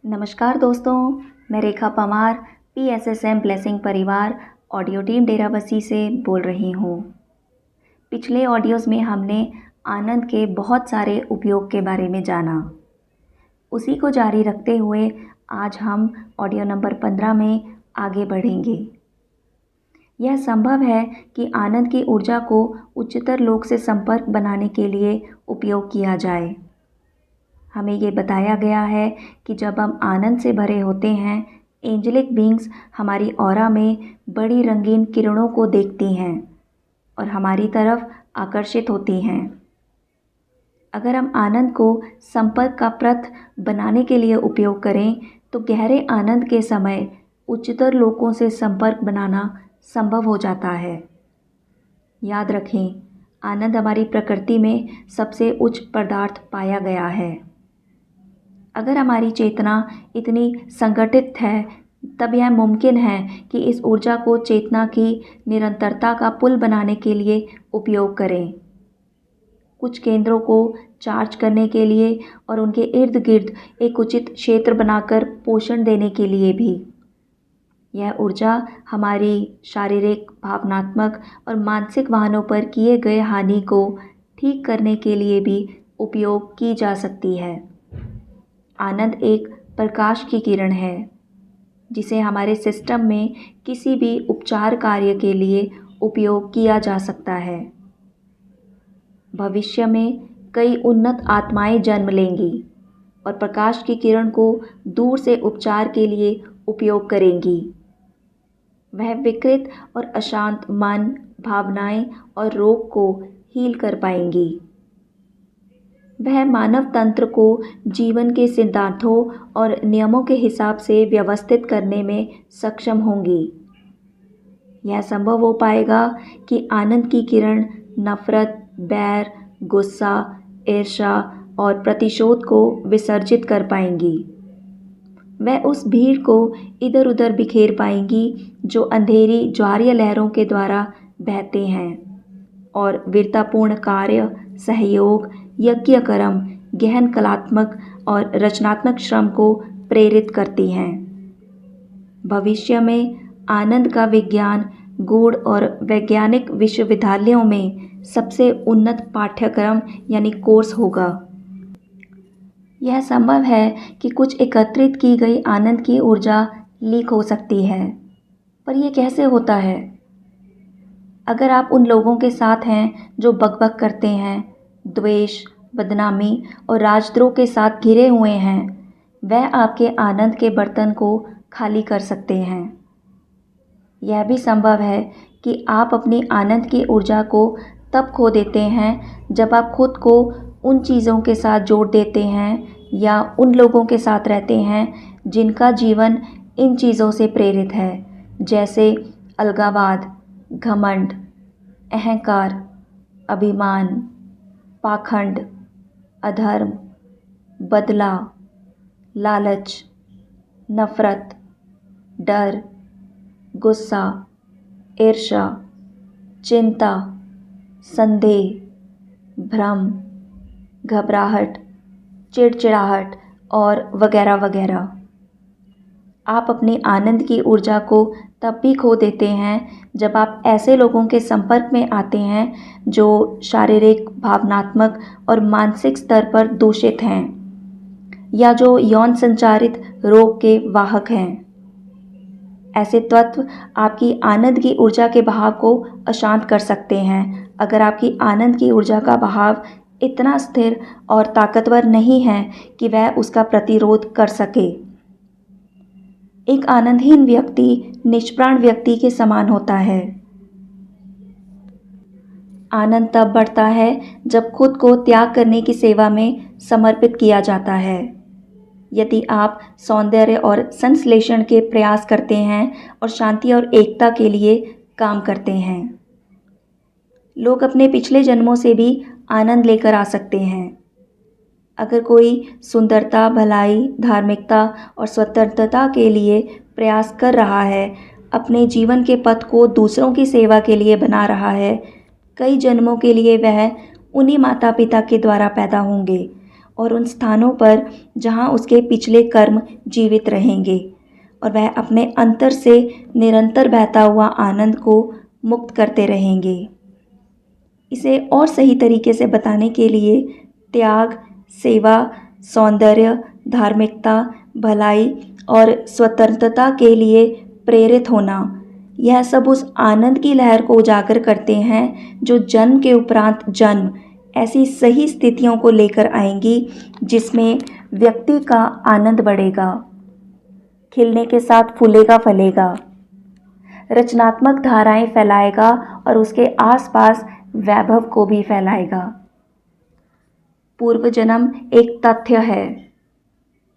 नमस्कार दोस्तों, मैं रेखा पमार PSSM ब्लेसिंग परिवार ऑडियो टीम डेराबस्सी से बोल रही हूँ। पिछले ऑडियोज़ में हमने आनंद के बहुत सारे उपयोग के बारे में जाना। उसी को जारी रखते हुए आज हम ऑडियो नंबर 15 में आगे बढ़ेंगे। यह संभव है कि आनंद की ऊर्जा को उच्चतर लोक से संपर्क बनाने के लिए उपयोग किया जाए। हमें ये बताया गया है कि जब हम आनंद से भरे होते हैं, एंजेलिक बीइंग्स हमारी ऑरा में बड़ी रंगीन किरणों को देखती हैं और हमारी तरफ आकर्षित होती हैं। अगर हम आनंद को संपर्क का प्रथ बनाने के लिए उपयोग करें तो गहरे आनंद के समय उच्चतर लोकों से संपर्क बनाना संभव हो जाता है। याद रखें, आनंद हमारी प्रकृति में सबसे उच्च पदार्थ पाया गया है। अगर हमारी चेतना इतनी संगठित है तब यह मुमकिन है कि इस ऊर्जा को चेतना की निरंतरता का पुल बनाने के लिए उपयोग करें। कुछ केंद्रों को चार्ज करने के लिए और उनके इर्द गिर्द एक उचित क्षेत्र बनाकर पोषण देने के लिए भी। यह ऊर्जा हमारी शारीरिक, भावनात्मक और मानसिक वाहनों पर किए गए हानि को ठीक करने के लिए भी उपयोग की जा सकती है। आनंद एक प्रकाश की किरण है जिसे हमारे सिस्टम में किसी भी उपचार कार्य के लिए उपयोग किया जा सकता है। भविष्य में कई उन्नत आत्माएं जन्म लेंगी और प्रकाश की किरण को दूर से उपचार के लिए उपयोग करेंगी। वह विकृत और अशांत मन, भावनाएं और रोग को हील कर पाएंगी। वह मानव तंत्र को जीवन के सिद्धांतों और नियमों के हिसाब से व्यवस्थित करने में सक्षम होंगी। यह संभव हो पाएगा कि आनंद की किरण नफरत, बैर, गुस्सा, ईर्ष्या और प्रतिशोध को विसर्जित कर पाएंगी। वह उस भीड़ को इधर उधर बिखेर पाएंगी जो अंधेरी ज्वारीय लहरों के द्वारा बहते हैं और वीरतापूर्ण कार्य, सहयोग, यज्ञ कर्म, गहन कलात्मक और रचनात्मक श्रम को प्रेरित करती हैं। भविष्य में आनंद का विज्ञान, गूढ़ और वैज्ञानिक विश्वविद्यालयों में सबसे उन्नत पाठ्यक्रम यानी कोर्स होगा। यह संभव है कि कुछ एकत्रित की गई आनंद की ऊर्जा लीक हो सकती है, पर यह कैसे होता है? अगर आप उन लोगों के साथ हैं जो बकबक करते हैं, द्वेष, बदनामी और राजद्रोह के साथ घिरे हुए हैं, वह आपके आनंद के बर्तन को खाली कर सकते हैं। यह भी संभव है कि आप अपनी आनंद की ऊर्जा को तब खो देते हैं जब आप खुद को उन चीज़ों के साथ जोड़ देते हैं या उन लोगों के साथ रहते हैं जिनका जीवन इन चीज़ों से प्रेरित है, जैसे अलगावाद, घमंड, अहंकार, अभिमान, पाखंड, अधर्म, बदला, लालच, नफरत, डर, गुस्सा, ईर्ष्या, चिंता, संदेह, भ्रम, घबराहट, चिड़चिड़ाहट और वगैरह वगैरह। आप अपनी आनंद की ऊर्जा को तब भी खो देते हैं जब आप ऐसे लोगों के संपर्क में आते हैं जो शारीरिक, भावनात्मक और मानसिक स्तर पर दूषित हैं या जो यौन संचारित रोग के वाहक हैं। ऐसे तत्व आपकी आनंद की ऊर्जा के बहाव को अशांत कर सकते हैं अगर आपकी आनंद की ऊर्जा का बहाव इतना स्थिर और ताकतवर नहीं है कि वह उसका प्रतिरोध कर सके। एक आनंदहीन व्यक्ति निष्प्राण व्यक्ति के समान होता है। आनंद तब बढ़ता है जब खुद को त्याग करने की सेवा में समर्पित किया जाता है। यदि आप सौंदर्य और संश्लेषण के प्रयास करते हैं और शांति और एकता के लिए काम करते हैं, लोग अपने पिछले जन्मों से भी आनंद लेकर आ सकते हैं। अगर कोई सुंदरता, भलाई, धार्मिकता और स्वतंत्रता के लिए प्रयास कर रहा है, अपने जीवन के पथ को दूसरों की सेवा के लिए बना रहा है, कई जन्मों के लिए वह उन्हीं माता पिता के द्वारा पैदा होंगे और उन स्थानों पर जहाँ उसके पिछले कर्म जीवित रहेंगे, और वह अपने अंतर से निरंतर बहता हुआ आनंद को मुक्त करते रहेंगे। इसे और सही तरीके से बताने के लिए त्याग, सेवा, सौंदर्य, धार्मिकता, भलाई और स्वतंत्रता के लिए प्रेरित होना, यह सब उस आनंद की लहर को उजागर करते हैं जो जन्म के उपरांत जन्म ऐसी सही स्थितियों को लेकर आएंगी जिसमें व्यक्ति का आनंद बढ़ेगा, खिलने के साथ फूलेगा फलेगा, रचनात्मक धाराएं फैलाएगा और उसके आसपास वैभव को भी फैलाएगा। पूर्व जन्म एक तथ्य है।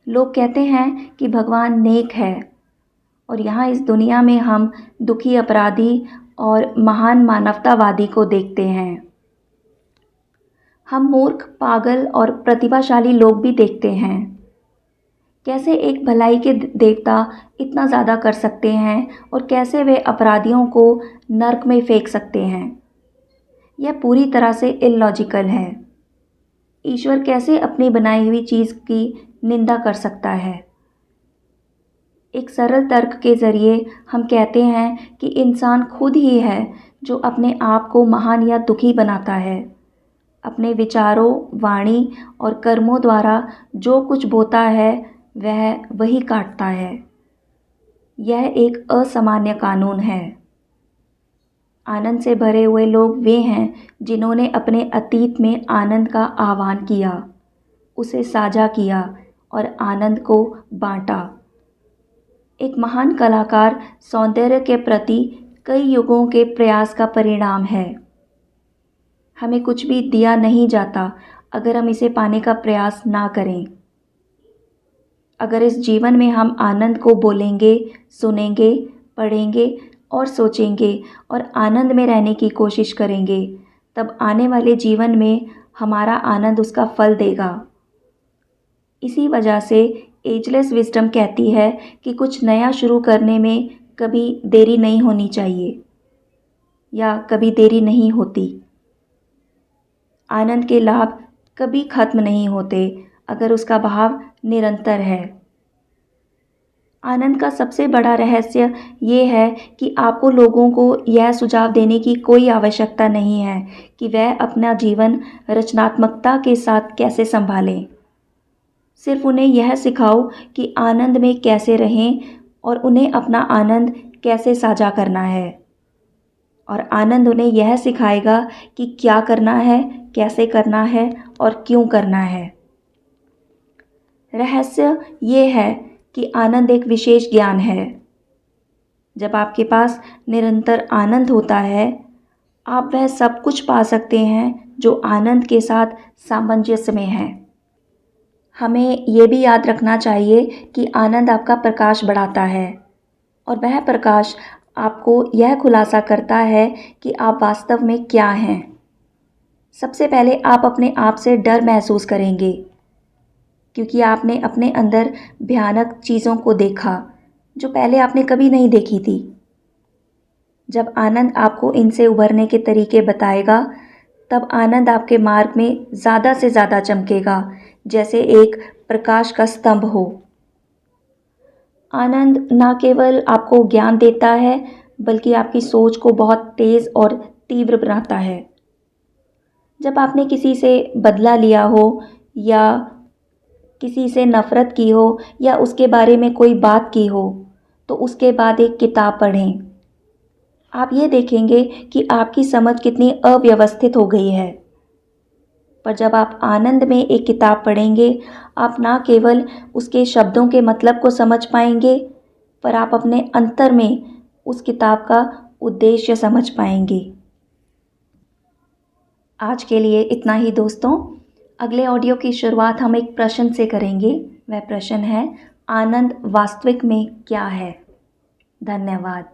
लोग कहते हैं कि भगवान नेक है, और यहाँ इस दुनिया में हम दुखी अपराधी और महान मानवतावादी को देखते हैं। हम मूर्ख, पागल और प्रतिभाशाली लोग भी देखते हैं। कैसे एक भलाई के देवता इतना ज़्यादा कर सकते हैं और कैसे वे अपराधियों को नर्क में फेंक सकते हैं? यह पूरी तरह से इलॉजिकल है। ईश्वर कैसे अपनी बनाई हुई चीज़ की निंदा कर सकता है? एक सरल तर्क के ज़रिए हम कहते हैं कि इंसान खुद ही है जो अपने आप को महान या दुखी बनाता है। अपने विचारों, वाणी और कर्मों द्वारा जो कुछ बोता है वह वही काटता है। यह एक असामान्य कानून है। आनंद से भरे हुए लोग वे हैं जिन्होंने अपने अतीत में आनंद का आह्वान किया, उसे साझा किया और आनंद को बांटा। एक महान कलाकार सौंदर्य के प्रति कई युगों के प्रयास का परिणाम है। हमें कुछ भी दिया नहीं जाता अगर हम इसे पाने का प्रयास ना करें। अगर इस जीवन में हम आनंद को बोलेंगे, सुनेंगे, पढ़ेंगे और सोचेंगे और आनंद में रहने की कोशिश करेंगे, तब आने वाले जीवन में हमारा आनंद उसका फल देगा। इसी वजह से एजलेस विजडम कहती है कि कुछ नया शुरू करने में कभी देरी नहीं होनी चाहिए या कभी देरी नहीं होती। आनंद के लाभ कभी खत्म नहीं होते अगर उसका बहाव निरंतर है। आनंद का सबसे बड़ा रहस्य ये है कि आपको लोगों को यह सुझाव देने की कोई आवश्यकता नहीं है कि वह अपना जीवन रचनात्मकता के साथ कैसे संभालें। सिर्फ उन्हें यह सिखाओ कि आनंद में कैसे रहें और उन्हें अपना आनंद कैसे साझा करना है। और आनंद उन्हें यह सिखाएगा कि क्या करना है, कैसे करना है और क्यों करना है। रहस्य ये है कि आनंद एक विशेष ज्ञान है। जब आपके पास निरंतर आनंद होता है, आप वह सब कुछ पा सकते हैं जो आनंद के साथ सामंजस्य में है। हमें ये भी याद रखना चाहिए कि आनंद आपका प्रकाश बढ़ाता है, और वह प्रकाश आपको यह खुलासा करता है कि आप वास्तव में क्या हैं। सबसे पहले आप अपने आप से डर महसूस करेंगे, क्योंकि आपने अपने अंदर भयानक चीज़ों को देखा जो पहले आपने कभी नहीं देखी थी। जब आनंद आपको इनसे उभरने के तरीके बताएगा, तब आनंद आपके मार्ग में ज़्यादा से ज़्यादा चमकेगा, जैसे एक प्रकाश का स्तंभ हो। आनंद न केवल आपको ज्ञान देता है, बल्कि आपकी सोच को बहुत तेज़ और तीव्र बनाता है। जब आपने किसी से बदला लिया हो या किसी से नफ़रत की हो या उसके बारे में कोई बात की हो, तो उसके बाद एक किताब पढ़ें। आप ये देखेंगे कि आपकी समझ कितनी अव्यवस्थित हो गई है। पर जब आप आनंद में एक किताब पढ़ेंगे, आप ना केवल उसके शब्दों के मतलब को समझ पाएंगे, पर आप अपने अंतर में उस किताब का उद्देश्य समझ पाएंगे। आज के लिए इतना ही दोस्तों। अगले ऑडियो की शुरुआत हम एक प्रश्न से करेंगे। वह प्रश्न है, आनंद वास्तविक में क्या है? धन्यवाद।